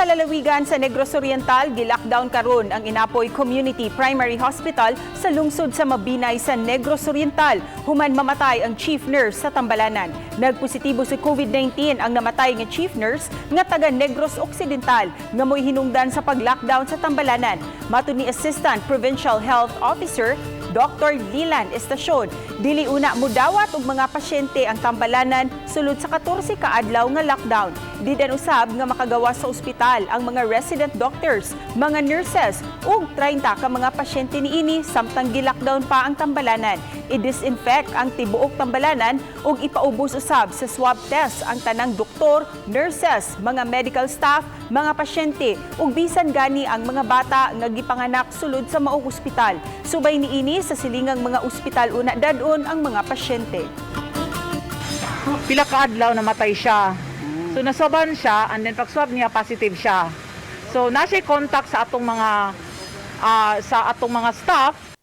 lalawigan sa Negros Oriental, gilockdown karon ang Inapoy Community Primary Hospital sa lungsod sa Mabinay sa Negros Oriental. Human mamatay ang chief nurse sa Tambalanan. Nagpositibo sa COVID-19 ang namatay nga chief nurse nga taga Negros Occidental nga mo'y hinungdan sa pag-lockdown sa Tambalanan. Matud ni Assistant Provincial Health Officer Dr. Lilan Estasyon, dili una mudawat og mga pasyente ang Tambalanan sulod sa 14 ka adlaw nga lockdown. Di din usab nga makagawas sa ospital ang mga resident doctors, mga nurses ug 30 ka mga pasyente niini samtang gi-lockdown pa ang Tambalanan. I-disinfect ang tibuok Tambalanan ug ipaubos usab sa swab test ang tanang doktor, nurses, mga medical staff, mga pasyente ug bisan gani ang mga bata nga gipanganak sulod sa maong ospital. Subay niini sa silingang mga ospital una dadon ang mga pasyente. Pila ka adlaw namatay siya. So nasoban siya and then pag swab niya positive siya. So na siya contact sa atong mga staff